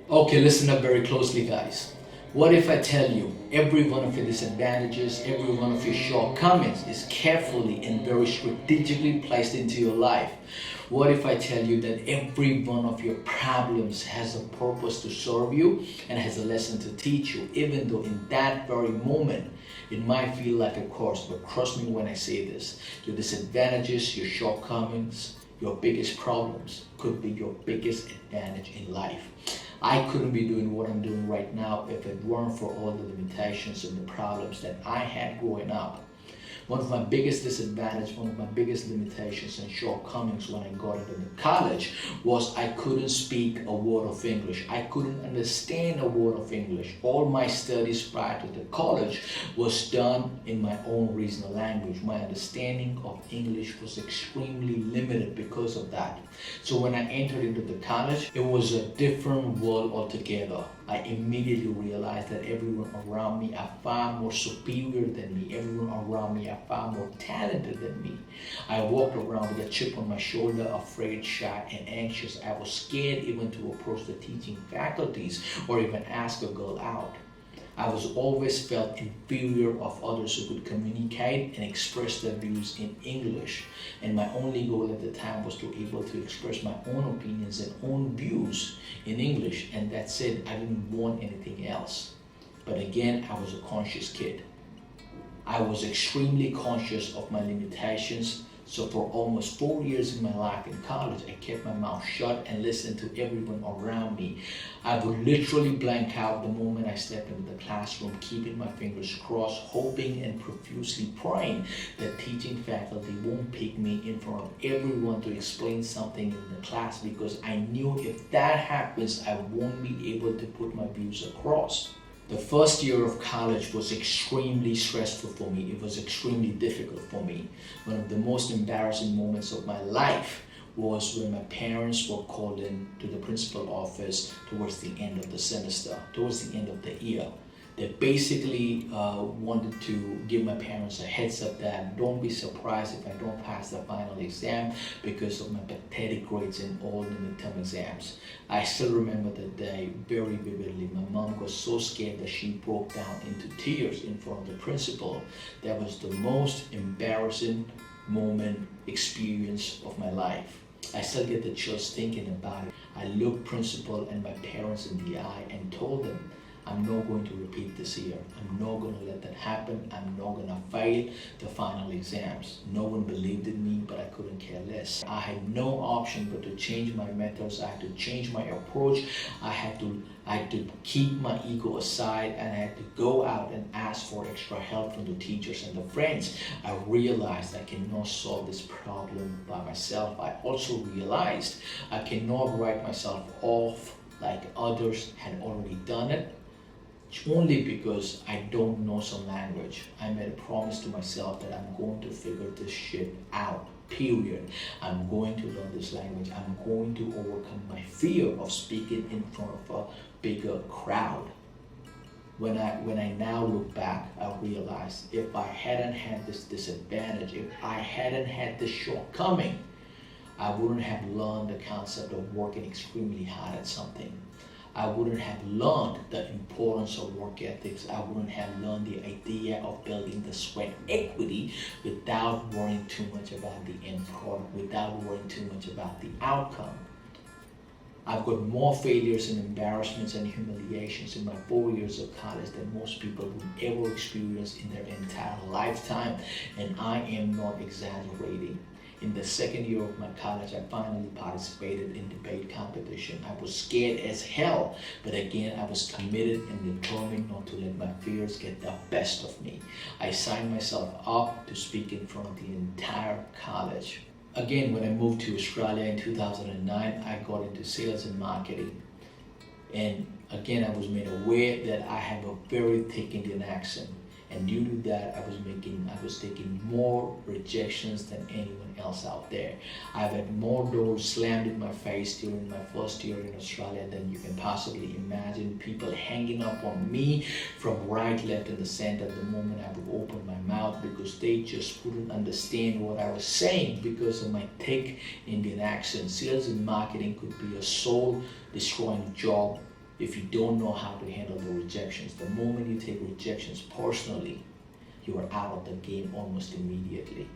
Okay, listen up very closely, guys. What if I tell you every one of your disadvantages, every one of your shortcomings is carefully and very strategically placed into your life? What if I tell you that every one of your problems has a purpose to serve you and has a lesson to teach you, even though in that very moment it might feel like a course, but trust me when I say this, your disadvantages, your shortcomings, your biggest problems could be your biggest advantage in life. I couldn't be doing what I'm doing right now if it weren't for all the limitations and the problems that I had growing up. One of my biggest disadvantages, one of my biggest limitations and shortcomings when I got into the college was I couldn't speak a word of English. I couldn't understand a word of English. All my studies prior to the college was done in my own regional language. My understanding of English was extremely limited because of that. So when I entered into the college, it was a different world altogether. I immediately realized that everyone around me are far more superior than me. Everyone around me are far more talented than me. I walked around with a chip on my shoulder, afraid, shy, and anxious. I was scared even to approach the teaching faculties or even ask a girl out. I was always felt inferior of others who could communicate and express their views in English. And my only goal at the time was to be able to express my own opinions and own views in English. And that's it. I didn't want anything else. But again, I was a conscious kid. I was extremely conscious of my limitations. So for almost 4 years in my life in college, I kept my mouth shut and listened to everyone around me. I would literally blank out the moment I stepped into the classroom, keeping my fingers crossed, hoping and profusely praying that teaching faculty won't pick me in front of everyone to explain something in the class, because I knew if that happens, I won't be able to put my views across. The first year of college was extremely stressful for me. It was extremely difficult for me. One of the most embarrassing moments of my life was when my parents were called in to the principal office towards the end of the semester, towards the end of the year. They basically wanted to give my parents a heads up that don't be surprised if I don't pass the final exam because of my pathetic grades in all the midterm exams. I still remember the day very vividly. My mom was so scared that she broke down into tears in front of the principal. That was the most embarrassing moment, experience of my life. I still get the chills thinking about it. I looked principal and my parents in the eye and told them, I'm not going to repeat this year. I'm not going to let that happen. I'm not going to fail the final exams. No one believed in me, but I couldn't care less. I had no option but to change my methods. I had to change my approach. I had to keep my ego aside, and I had to go out and ask for extra help from the teachers and the friends. I realized I cannot solve this problem by myself. I also realized I cannot write myself off like others had already done it only because I don't know some language. I made a promise to myself that I'm going to figure this shit out. Period. I'm going to learn this language. I'm going to overcome my fear of speaking in front of a bigger crowd. When I now look back, I realize if I hadn't had this disadvantage, if I hadn't had this shortcoming, I wouldn't have learned the concept of working extremely hard at something. I wouldn't have learned the importance of work ethics. I wouldn't have learned the idea of building the sweat equity without worrying too much about the end product, without worrying too much about the outcome. I've got more failures and embarrassments and humiliations in my 4 years of college than most people would ever experience in their entire lifetime, and I am not exaggerating. In the second year of my college, I finally participated in debate competition. I was scared as hell, but again, I was committed and determined not to let my fears get the best of me. I signed myself up to speak in front of the entire college. Again, when I moved to Australia in 2009, I got into sales and marketing. And again, I was made aware that I have a very thick Indian accent. And due to that, I was taking more rejections than anyone else out there. I've had more doors slammed in my face during my first year in Australia than you can possibly imagine. People hanging up on me from right, left, and the center the moment I would open my mouth, because they just couldn't understand what I was saying because of my thick Indian accent. Sales and marketing could be a soul destroying job if you don't know how to handle the rejections. The moment you take rejections personally, you are out of the game almost immediately.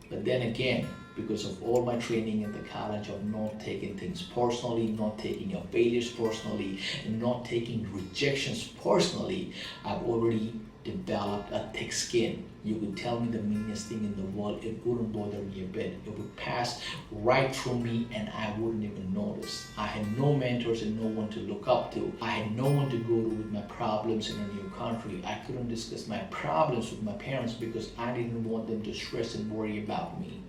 But then again, because of all my training in the college of not taking things personally, not taking your failures personally, and not taking rejections personally, I've already developed a thick skin. You could tell me the meanest thing in the world, it wouldn't bother me a bit. It would pass right through me and I wouldn't even notice. I had no mentors and no one to look up to. I had no one to go to with my problems in a new country. I couldn't discuss my problems with my parents because I didn't want them to stress and worry about me.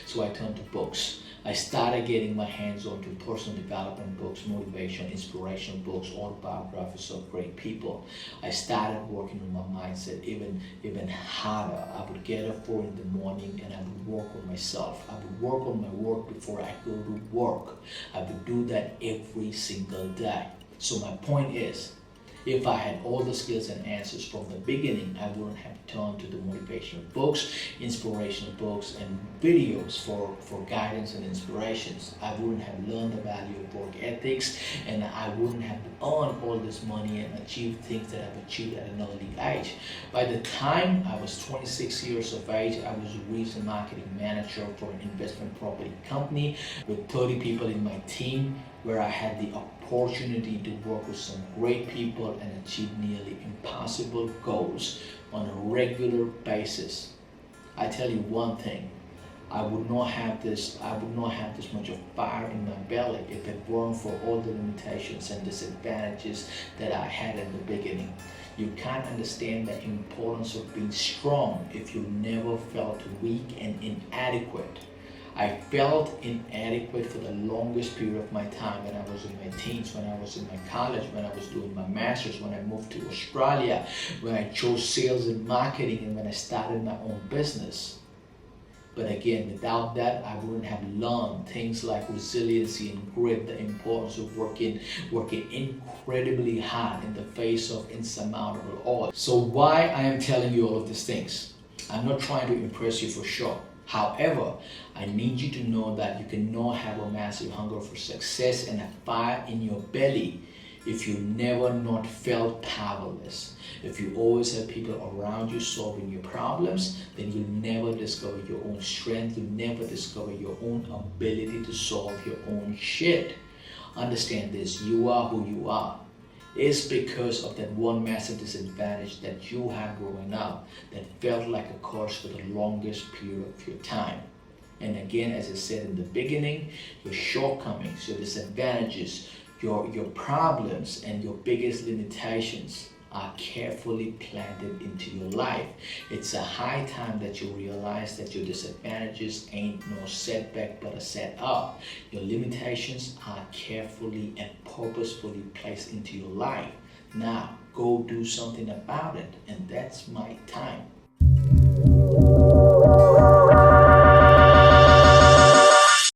So I turned to books. I started getting my hands on to personal development books, motivation, inspirational books, autobiographies of great people. I started working on my mindset even harder. I would get up 4 in the morning and I would work on myself. I would work on my work before I go to work. I would do that every single day. So my point is, if I had all the skills and answers from the beginning, I wouldn't have turned to the motivational books, inspirational books, and videos for guidance and inspirations. I wouldn't have learned the value of work ethics, and I wouldn't have earned all this money and achieved things that I've achieved at an early age. By the time I was 26 years of age, I was a regional marketing manager for an investment property company with 30 people in my team, where I had the opportunity to work with some great people and achieve nearly impossible goals on a regular basis. I tell you one thing, I would not have this much of fire in my belly if it weren't for all the limitations and disadvantages that I had in the beginning. You can't understand the importance of being strong if you never felt weak and inadequate. I felt inadequate for the longest period of my time when I was in my teens, when I was in my college, when I was doing my master's, when I moved to Australia, when I chose sales and marketing, and when I started my own business. But again, without that, I wouldn't have learned things like resiliency and grit, the importance of working incredibly hard in the face of insurmountable odds. So why I am telling you all of these things? I'm not trying to impress you for sure. However, I need you to know that you cannot have a massive hunger for success and a fire in your belly if you never not felt powerless. If you always have people around you solving your problems, then you'll never discover your own strength. You'll never discover your own ability to solve your own shit. Understand this, you are who you are. It's because of that one massive disadvantage that you had growing up that felt like a curse for the longest period of your time. And again, as I said in the beginning, your shortcomings, your disadvantages, your problems, and your biggest limitations are carefully planted into your life. It's a high time that you realize that your disadvantages ain't no setback but a setup. Your limitations are carefully and purposefully placed into your life. Now, go do something about it. And that's my